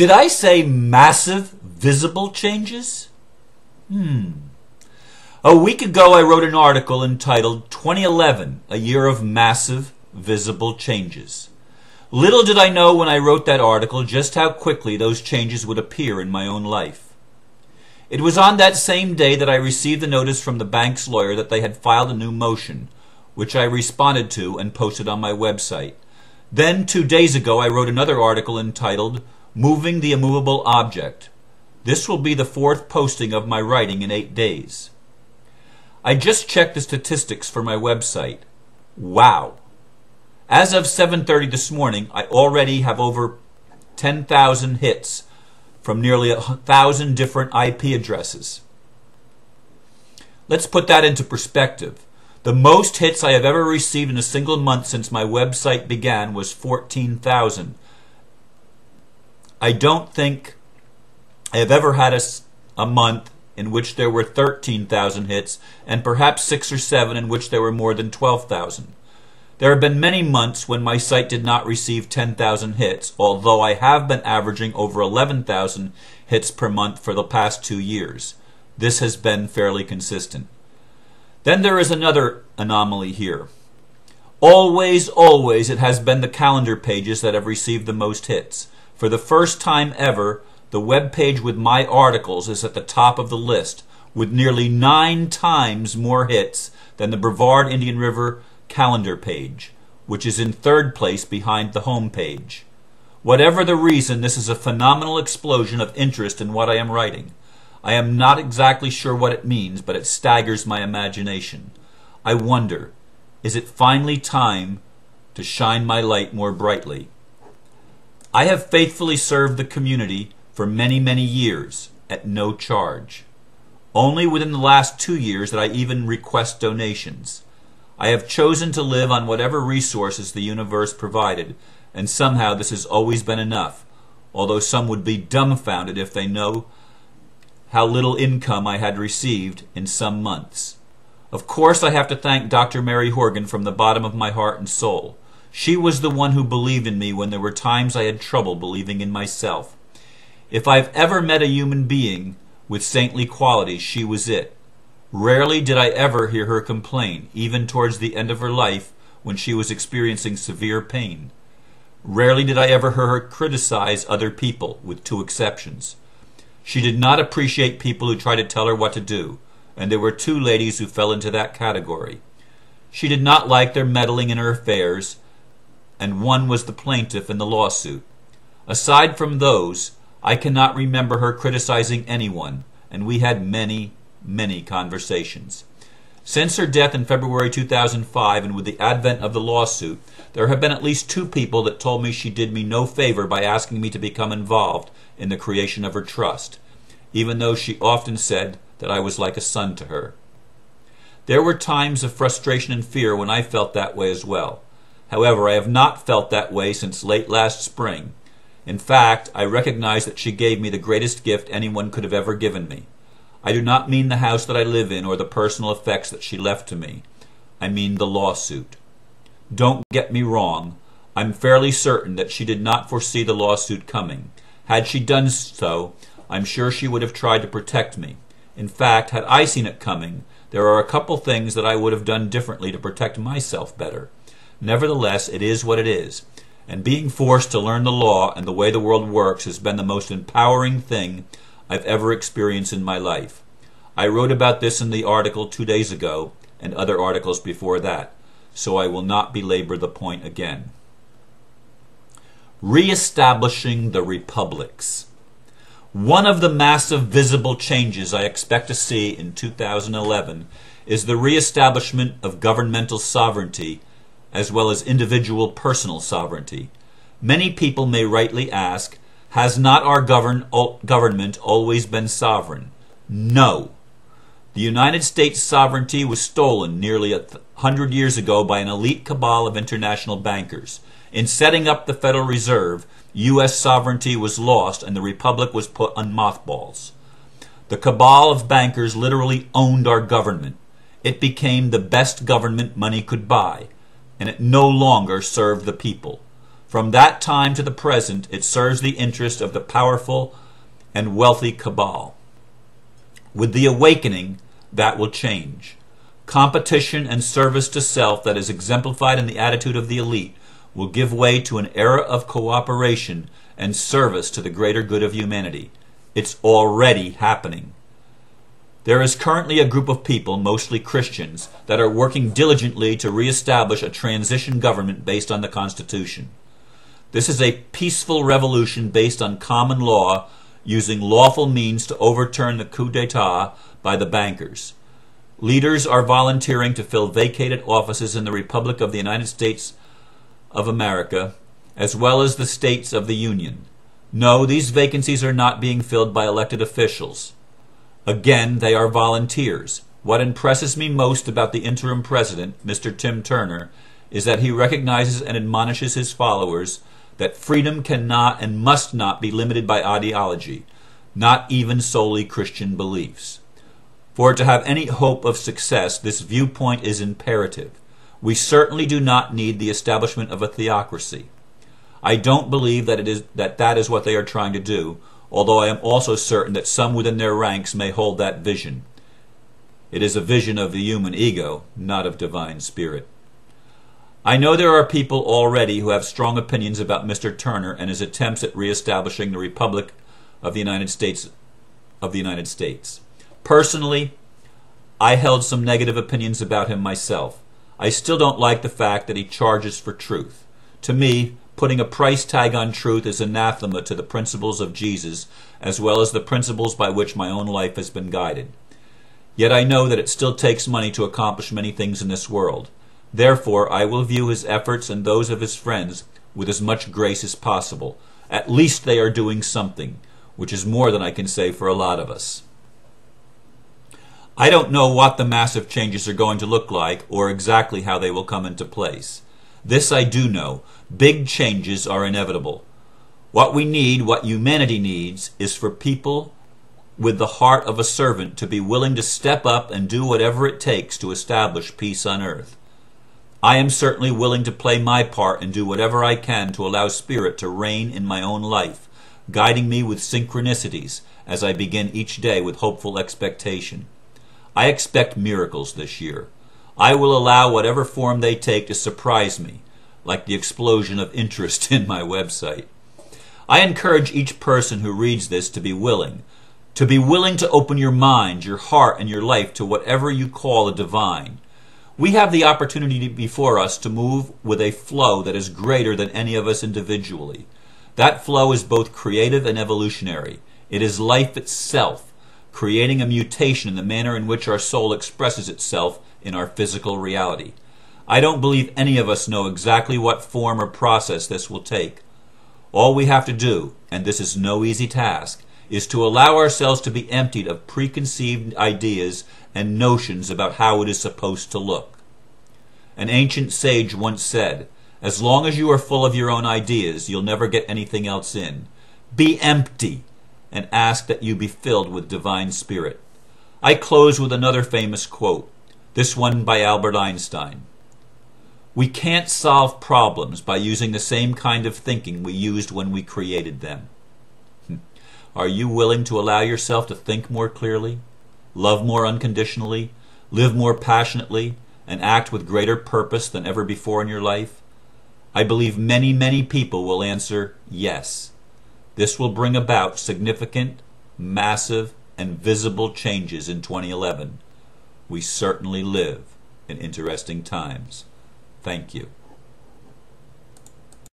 Did I say massive visible changes? A week ago I wrote an article entitled 2011, A Year of Massive Visible Changes. Little did I know when I wrote that article just how quickly those changes would appear in my own life. It was on that same day that I received the notice from the bank's lawyer that they had filed a new motion, which I responded to and posted on my website. Then, 2 days ago, I wrote another article entitled Moving the Immovable Object. This will be the 4th posting of my writing in 8 days. I just checked the statistics for my website. Wow! As of 7:30 this morning, I already have over 10,000 hits from nearly 1,000 different IP addresses. Let's put that into perspective. The most hits I have ever received in a single month since my website began was 14,000. I don't think I have ever had a month in which there were 13,000 hits, and perhaps 6 or 7 in which there were more than 12,000. There have been many months when my site did not receive 10,000 hits, although I have been averaging over 11,000 hits per month for the past 2 years. This has been fairly consistent. Then there is another anomaly here. Always it has been the calendar pages that have received the most hits. For the first time ever, the web page with my articles is at the top of the list, with nearly 9 times more hits than the Brevard Indian River calendar page, which is in 3rd place behind the home page. Whatever the reason, this is a phenomenal explosion of interest in what I am writing. I am not exactly sure what it means, but it staggers my imagination. I wonder, is it finally time to shine my light more brightly? I have faithfully served the community for many years at no charge. Only within the last 2 years did I even request donations. I have chosen to live on whatever resources the universe provided, and somehow this has always been enough, although some would be dumbfounded if they know how little income I had received in some months. Of course, I have to thank Dr. Mary Horgan from the bottom of my heart and soul. She was the one who believed in me when there were times I had trouble believing in myself. If I've ever met a human being with saintly qualities, she was it. Rarely did I ever hear her complain, even towards the end of her life when she was experiencing severe pain. Rarely did I ever hear her criticize other people, with 2 exceptions. She did not appreciate people who tried to tell her what to do, and there were 2 ladies who fell into that category. She did not like their meddling in her affairs, and one was the plaintiff in the lawsuit. Aside from those, I cannot remember her criticizing anyone, and we had many conversations. Since her death in February 2005, and with the advent of the lawsuit, there have been at least 2 people that told me she did me no favor by asking me to become involved in the creation of her trust, even though she often said that I was like a son to her. There were times of frustration and fear when I felt that way as well. However, I have not felt that way since late last spring. In fact, I recognize that she gave me the greatest gift anyone could have ever given me. I do not mean the house that I live in or the personal effects that she left to me. I mean the lawsuit. Don't get me wrong. I'm fairly certain that she did not foresee the lawsuit coming. Had she done so, I'm sure she would have tried to protect me. In fact, had I seen it coming, there are a couple things that I would have done differently to protect myself better. Nevertheless, it is what it is, and being forced to learn the law and the way the world works has been the most empowering thing I've ever experienced in my life. I wrote about this in the article 2 days ago, and other articles before that, so I will not belabor the point again. Reestablishing the republics. One of the massive visible changes I expect to see in 2011 is the reestablishment of governmental sovereignty as well as individual personal sovereignty. Many people may rightly ask, has not our government always been sovereign? No. The United States sovereignty was stolen nearly 100 years ago by an elite cabal of international bankers. In setting up the Federal Reserve, U.S. sovereignty was lost and the Republic was put on mothballs. The cabal of bankers literally owned our government. It became the best government money could buy, and it no longer served the people. From that time to the present, it serves the interest of the powerful and wealthy cabal. With the awakening, that will change. Competition and service to self that is exemplified in the attitude of the elite will give way to an era of cooperation and service to the greater good of humanity. It's already happening. There is currently a group of people, mostly Christians, that are working diligently to reestablish a transition government based on the Constitution. This is a peaceful revolution based on common law, using lawful means to overturn the coup d'etat by the bankers. Leaders are volunteering to fill vacated offices in the Republic of the United States of America, as well as the states of the Union. No, these vacancies are not being filled by elected officials. Again, they are volunteers. What impresses me most about the interim president, Mr. Tim Turner, is that he recognizes and admonishes his followers that freedom cannot and must not be limited by ideology, not even solely Christian beliefs. For it to have any hope of success, this viewpoint is imperative. We certainly do not need the establishment of a theocracy. I don't believe that that is what they are trying to do, although I am also certain that some within their ranks may hold that vision. It is a vision of the human ego, not of divine spirit. I know there are people already who have strong opinions about Mr. Turner and his attempts at reestablishing the Republic of the United States. Personally, I held some negative opinions about him myself. I still don't like the fact that he charges for truth. To me, putting a price tag on truth is anathema to the principles of Jesus, as well as the principles by which my own life has been guided. Yet I know that it still takes money to accomplish many things in this world. Therefore, I will view his efforts and those of his friends with as much grace as possible. At least they are doing something, which is more than I can say for a lot of us. I don't know what the massive changes are going to look like or exactly how they will come into place. This I do know. Big changes are inevitable. What we need, what humanity needs, is for people with the heart of a servant to be willing to step up and do whatever it takes to establish peace on earth. I am certainly willing to play my part and do whatever I can to allow Spirit to reign in my own life, guiding me with synchronicities as I begin each day with hopeful expectation. I expect miracles this year. I will allow whatever form they take to surprise me, like the explosion of interest in my website. I encourage each person who reads this to be willing to open your mind, your heart, and your life to whatever you call the divine. We have the opportunity before us to move with a flow that is greater than any of us individually. That flow is both creative and evolutionary. It is life itself, creating a mutation in the manner in which our soul expresses itself in our physical reality. I don't believe any of us know exactly what form or process this will take. All we have to do, and this is no easy task, is to allow ourselves to be emptied of preconceived ideas and notions about how it is supposed to look. An ancient sage once said, "As long as you are full of your own ideas, you'll never get anything else in. Be empty and ask that you be filled with divine spirit." I close with another famous quote, this one by Albert Einstein. "We can't solve problems by using the same kind of thinking we used when we created them." Are you willing to allow yourself to think more clearly, love more unconditionally, live more passionately, and act with greater purpose than ever before in your life? I believe many, many people will answer yes. This will bring about significant, massive, and visible changes in 2011. We certainly live in interesting times. Thank you.